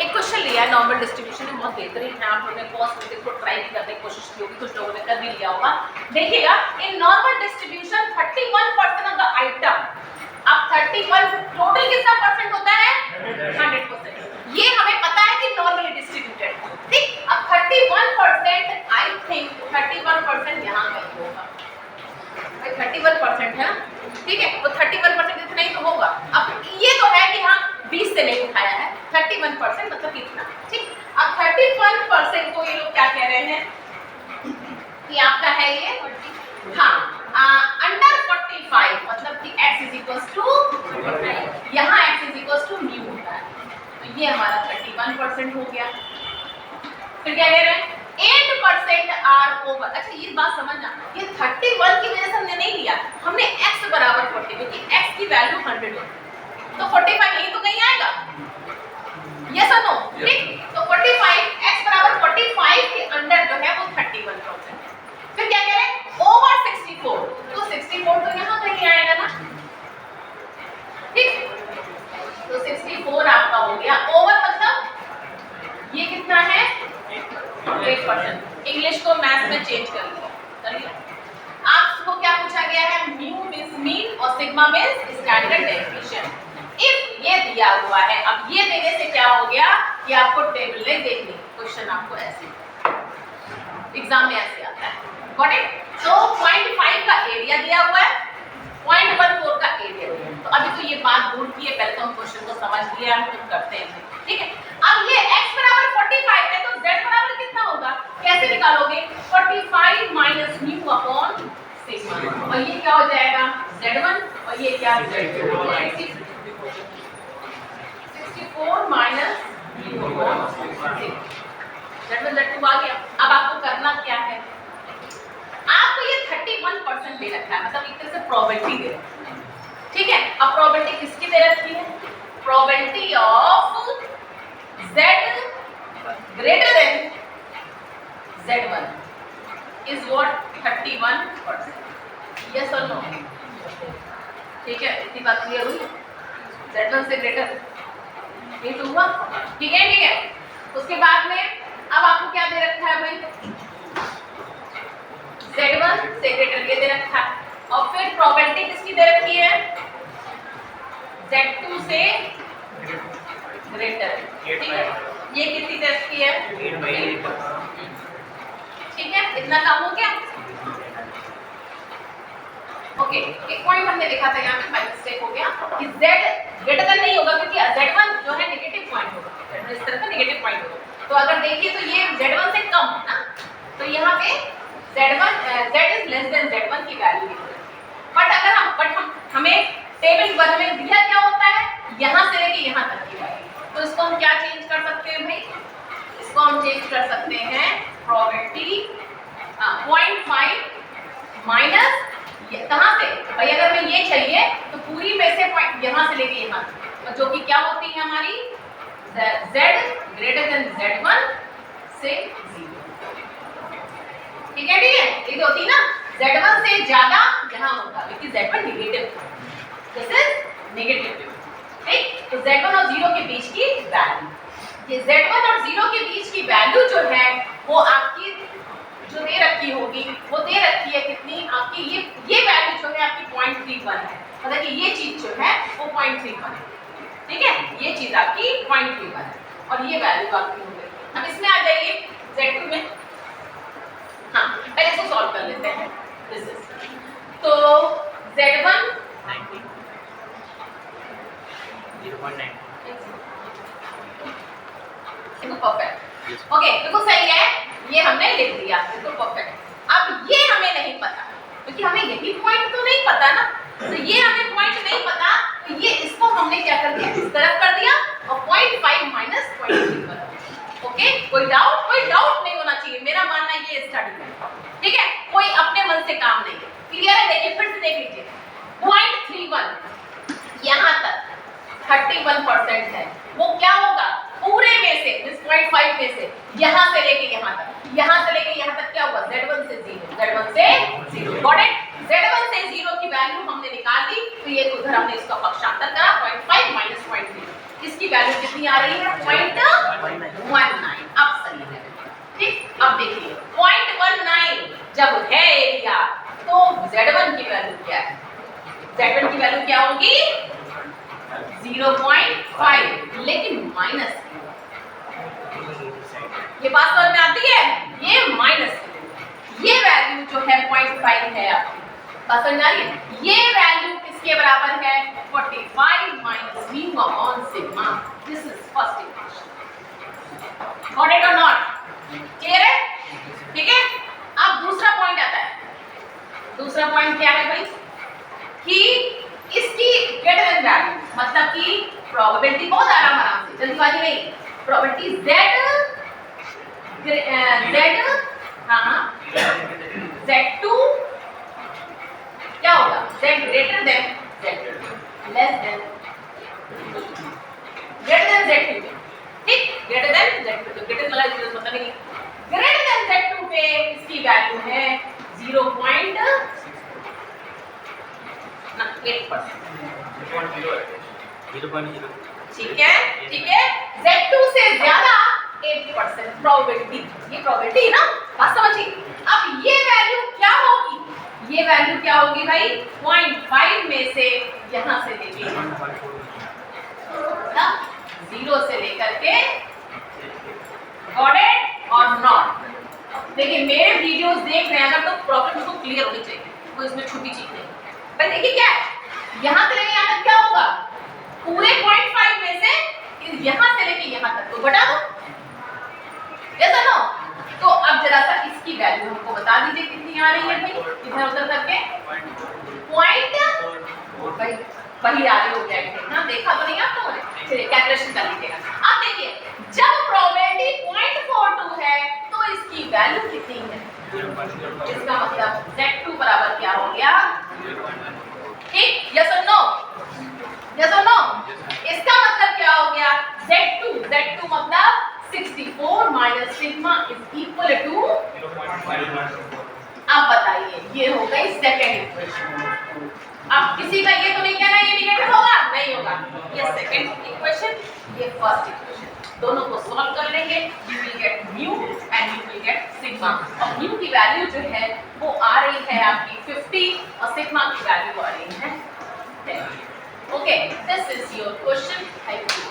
एक क्वेश्चन लिया है नॉर्मल डिस्ट्रीब्यूशन में, बहुत बेहतरीन है। आप लोगों ने पॉज में इसको ट्राई करने की कोशिश की होगी, कुछ लोगों ने कर भी लिया होगा। देखिएगा in normal distribution 31% of the item, अब 31 टोटल कितना परसेंट होता है? 100%। ये हमें पता है कि नॉर्मली डिस्ट्रीब्यूटेड, ठीक। अब 31% आई थिंक 31% यहाँ कहीं होगा, 31% है ना, ठीक है। तो 31% इतना ही तो होगा। अब ये तो है कि हाँ 20 से नहीं उठाया है, 31% मतलब इतना, ठीक। अब 31% को ये लोग क्या कह रहे हैं कि आपका है ये, हाँ अंडर 45 मतलब कि x इज इक्वल टू, यहाँ x is equal to mu होता है, तो ये हमारा 31% हो गया। फिर क्या कह रहे हैं 8% आर ओवर, अच्छा ये बात समझना, ये 31 की वजह से हमने नहीं लिया, हमने x बराबर 40, क्योंकि x की वैल्यू 100 है, तो 45 यही तो कहीं आएगा, यस और नो, ठीक। तो 45 x बराबर 45 के अंडर जो है वो 31%। फिर क्या कह रहे हैं ओवर 64, तो 64 तो यहाँ कहीं आएगा ना, ठीक। तो 64 आपका हो गया ओवर, मतलब ये कितना है 8%। इंग्लिश को मैथ्स में चेंज कर लिया। आपको क्या पूछा गया है, म्यू मींस मीन और sigma means standard deviation. If ये दिया हुआ है, अब ये देने से क्या हो गया कि आपको टेबल नहीं देखनी, क्वेश्चन आपको ऐसे एग्जाम में ऐसे आता है, गॉट इट। तो 0.5 का एरिया दिया हुआ है, 0.14 का एरिया, तो अभी तो ये बात दूर की है, पहले तो हम क्वेश्चन को समझ लिया, हम खुद करते हैं, ठीक है। अब ये x बराबर 45 है, तो z बराबर कितना होगा, कैसे निकालोगे, 45 माइनस म्यू अपॉन सिग्मा, और ये क्या हो जाएगा z1 और ये क्या z2 हो जाएगा, 64 minus mu upon sigma, z1 z2 आ गया। अब आपको करना क्या है, आपको ये 31% दे रखा है, मतलब एक तरह से प्रोबेबिलिटी दे रखी है, ठीक है। अब प्रोबेबिलिटी किसकी दे रखी है, probability of z greater than z1 is what 31%, yes or no, ठीक है। इतनी बात क्लियर हुई, z1 से ग्रेटर ये तो हुआ, ठीक है, ठीक है। उसके बाद में अब आपको क्या दे रखा है भाई, z1 से ग्रेटर ये दे रखा है, और फिर प्रोबेबिलिटी किसकी दे रखी है, z2 से ग्रेटर, ठीक है। ये कितनी दे रखी है, ठीक है। इतना काम हो गया, ओके। एक पॉइंट हमने देखा था यहाँ पे बाय मिस्टेक हो गया कि z ग्रेटर देन नहीं होगा, क्योंकि z1 जो है नेगेटिव पॉइंट होगा, इस तरह का नेगेटिव पॉइंट होगा। तो अगर देखिए तो ये z1 से कम है ना, तो यहाँ पे z is less than z1 की वैल्यू है। बट अगर हम हमें टेबल 1 में दिया क्या होता है, यहाँ से लेके यहाँ तक की वैल्यू, तो इसको हम क्या चेंज कर सकते हैं भाई, इसको हम चेंज कर सकते हैं प्रोबेबिलिटी 0.5 माइनस कहाँ से भाई, अगर मैं ये चाहिए तो पूरी में से पॉइंट यहाँ से लेके यहाँ, तो जो कि क्या होती है हमारी z ग्रेटर देन z1 से 0, ठीक है, ठीक है। ये तो होती ना z1 से ज्यादा यहाँ होगा, क्योंकि z1 negative, this is negative, ठीक। तो z1 और 0 के बीच की वैल्यू, ये z1 और 0 के बीच की वैल्यू जो है वो आपकी जो दे रखी होगी, वो दे रखी है कितनी आपकी, ये वैल्यू जो है आपकी 0.31 है, मतलब कि ये चीज जो है वो 0.31 है, ठीक है। ये चीज आपकी 0.31 है और ये वैल्यू आपकी हो गई। अब इसमें आ जाइए z2 में, हाँ पहले इसको सॉल्व कर लेते हैं, दिस इज, तो z1 0.9 परफेक्ट, ओके बिल्कुल सही है, ये हमने लिख दिया बिल्कुल परफेक्ट। अब ये हमें नहीं पता, क्योंकि हमें यही पॉइंट तो नहीं पता ना, तो ये हमें पॉइंट नहीं पता, तो ये इसको हमने क्या कर दिया, इस तरफ कर दिया और 0.5 माइनस 0.3 कर दिया, ओके। कोई डाउट नहीं होना चाहिए, मेरा मानना ये स्टडी है, ठीक है। कोई अपने मन से काम नहीं, क्लियर है। देखिए फिर से देख लीजिए, 0.31 यहाँ तक 31% है, वो क्या होगा पूरे में से 0.5 में से यहाँ से लेके यहाँ तक, यहाँ से लेके यहाँ तक क्या हुआ, z1 से 0, z1 से 0, गॉट इट। z1 से 0 की वैल्यू हमने निकाल दी, तो ये उधर हमने इसका पक्षांतर करा 0.5 माइनस 0.3, इसकी वैल्यू कितनी आ रही है 0.19। अब सही है, ठीक। अब देखिए 0.19 जब है एरिया तो Z1 की वैल्यू क्या है? Z1 की वैल्यू क्या होगी 0.5, लेकिन माइनस, ये बात समझ में आती है? ये माइनस, ये वैल्यू जो है 0.5 है आपकी, बात समझ में आ रही है? ये वैल्यू किसके बराबर है 45 minus mu upon sigma. This is first equation. Got it और नॉट? क्लियर है? ठीक है। अब दूसरा पॉइंट आता है। दूसरा पॉइंट क्या है भाई कि इसकी ग्रेटर देन वैल्यू, मतलब कि प्रोबेबिलिटी बहुत आराम से, जल्दीबाजी नहीं, प्रोबेबिलिटी Z Z2 क्या होगा Z greater than Z2 less than greater than Z2, ठीक। ग्रेटर देन Z2, तो ग्रेटर वाला मतलब नहीं, ग्रेटर देन Z2 पे इसकी वैल्यू है 0.8%, ठीक है, ठीक है। Z2 से ज्यादा 8% प्रोबेबिलिटी, ये प्रोबेबिलिटी ना, बात समझिए। अब ये वैल्यू क्या होगी? ये वैल्यू क्या होगी भाई 0.5 में से यहां से लेके ना 0 से लेकर के, गॉट इट और नॉट? देखिए मेरे वीडियोस देख रहे हैं अगर, तो प्रॉब्लम को क्लियर होनी चाहिए, कोई इसमें छोटी चीज नहीं। पर देखिए क्या है, यहां से लेके यहां तक क्या होगा, पूरे 0.5 में से यहां से लेके यहां तक तो घटा दो, ऐसा ना। तो अब जरा सा इसकी वैल्यू हमको बता दीजिए कितनी आ रही है भाई, इधर उधर करके पॉइंट वही आ रही हो गया ना, देखा तो नहीं आप लोगों ने? चलिए कैलकुलेशन कर लीजिएगा। अब देखिए जब प्रोबेबिलिटी 0.42 है तो इसकी वैल्यू कितनी है? इसका मतलब Z2 बराबर क्या हो गया, ठीक? यस और नो? यस और नो? इसका मतलब क्या हो गया Z2 मतलब 64 minus sigma is equal to, अब बताइए ये हो गई सेकंड इक्वेशन। अब किसी का ये तो नहीं कहना ये निगेटिव होगा, नहीं होगा, ये सेकंड इक्वेशन, ये फर्स्ट इक्वेशन, दोनों को सॉल्व कर लेंगे, you will get mu and you will get sigma. और म्यू की वैल्यू जो है वो आ रही है आपकी 50 और सिग्मा की वैल्यू आ रही है 10। Okay, this is your question. Thank you.